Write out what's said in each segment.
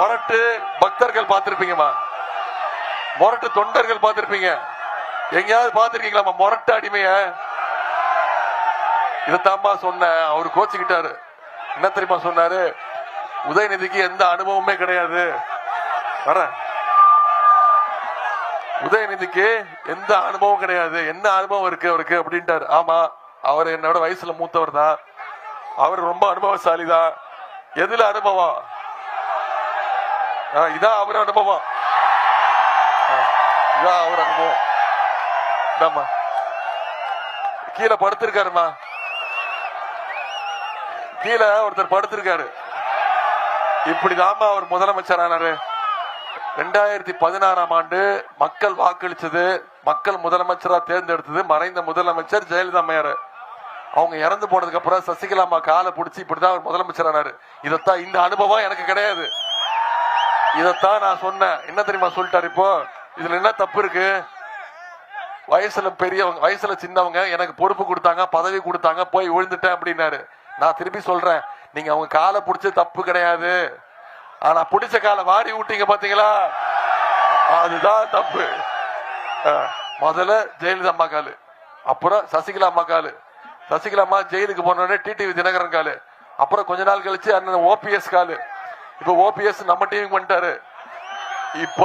மொரட்டு பக்தர்கள் பார்த்திருப்பீங்கம்மா, மொரட்டு தொண்டர்கள் பார்த்திருப்பீங்க. எங்கேயாவது பார்த்திருக்கீங்களா மொரட்டு அடிமைய? இதைத்தாம்மா சொன்ன. அவரு கோச்சுக்கிட்டாரு. என்ன தெரியுமா சொன்னாரு? உதயநிதிக்கு எந்த அனுபவமே கிடையாது. உதயநிதிக்கு எந்த அனுபவம் கிடையாது. என்ன அனுபவம் இருக்கு அவருக்கு அப்படின்ட்டாரு. ஆமா, அவர் என்னோட வயசுல மூத்தவர் தான். அவர் ரொம்ப அனுபவசாலி தான். எதுல அனுபவம்? இதான் அவர் அனுபவம். இதான் அவர் அனுபவம். கீழே படுத்திருக்காருமா, கீழே ஒருத்தர் படுத்திருக்காரு. இப்படிதாமா அவர் முதலமைச்சர் ஆனாரு. 2016ஆம் ஆண்டு மக்கள் வாக்களிச்சது, மக்கள் முதலமைச்சரா தேர்ந்தெடுத்தது மறைந்த முதலமைச்சர் ஜெயலலிதா அம்மையார். அவங்க இறந்து போனதுக்கு அப்புறம் சசிகலா அம்மா காலை பிடிச்சி இப்படிதான் அவர் முதலமைச்சர் ஆனாரு. இதத்தான், இந்த அனுபவம் எனக்கு கிடையாது. இதத்தான் நான் சொன்னேன். என்ன தெரியுமா சொல்லிட்டாரு? இப்போ இதுல என்ன தப்பு இருக்கு? வயசுல பெரியவங்க, வயசுல சின்னவங்க எனக்கு பொறுப்பு கொடுத்தாங்க, பதவி கொடுத்தாங்க, போய் விழுந்துட்டேன் அப்படின்னாரு. நான் திருப்பி சொல்றேன், நீங்க அவங்க காலை பிடிச்ச தப்பு கிடையாது. ஆனா பிடிச்ச காலை வாரி விட்டீங்க பாத்தீங்களா, அதுதான் தப்பு. முதல்ல ஜெயலலிதா அம்மா காலு, அப்புறம் சசிகலா அம்மா காலு. சசிகலா அம்மா ஜெயிலுக்கு போனோடனே டிடிவி தினகரன் காலு, அப்புறம் கொஞ்ச நாள் கழிச்சு அண்ணன் ஓபிஎஸ் காலு. இப்ப ஓபிஎஸ் நம்ம டிவிக்கு வந்துட்டாரு. இப்ப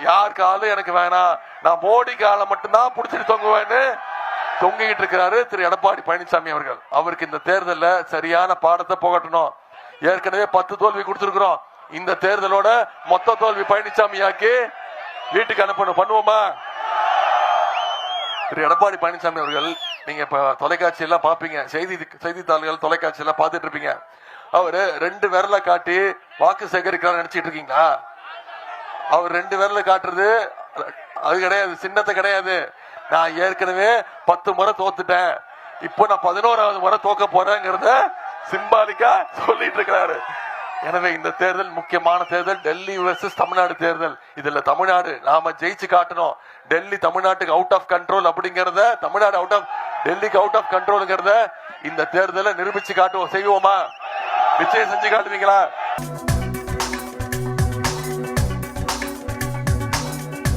யார் காலும் எனக்கு வேணாம், நான் மோடி காலை மட்டும்தான் பிடிச்சிட்டு தொங்குவேன்னு தொங்கிட்டு இருக்கிறாரு திரு எடப்பாடி பழனிசாமி அவர்கள். அவருக்கு இந்த தேர்தல்ல சரியான பாடத்தை புகட்டணும். ஏற்கனவே 10 தோல்வி கொடுத்திருக்கிறோம். இந்த தேர்தலோட மொத்த தோல்வி பழனிசாமி ஆக்கி வீட்டுக்கு அனுப்பணும். பண்ணுவோமா? திரு எடப்பாடி பழனிசாமி அவர்கள், நீங்க இப்ப தொலைக்காட்சி எல்லாம் பாப்பீங்க, செய்தித்தாள்கள் தொலைக்காட்சி எல்லாம் பாத்துட்டு இருப்பீங்க. அவரு 2 விரல காட்டி வாக்கு சேகரிக்கிறார் நினைச்சிட்டு இருக்கீங்களா? அவர் 2 விரல காட்டுறது அது கிடையாது, சின்னத்தை கிடையாது. நான் ஏற்கனவே 10 முறை தோத்துட்டேன், இப்போ நான் 11வது முறை தோக்க போறேங்கிறத சிம்பாலிக்கா சொல்லிட்டு இருக்கிறாரு. எனவே இந்த தேர்தல் முக்கியமான தேர்தல். டெல்லி வெர்சஸ் தமிழ்நாடு தேர்தல். இதுல தமிழ்நாடு நாம ஜெயிச்சு காட்டணும். டெல்லி தமிழ்நாட்டுக்கு அவுட் ஆஃப் கண்ட்ரோல் அப்படிங்கறத, தமிழ்நாடு அவுட் ஆஃப் டெல்லிக்கு அவுட் ஆஃப் கண்ட்ரோல்ங்கிறத இந்த தேர்தலை நிரூபிச்சு காட்டுவோம். செய்வோமா? நிச்சயம் செஞ்சு காட்டுவீங்களா?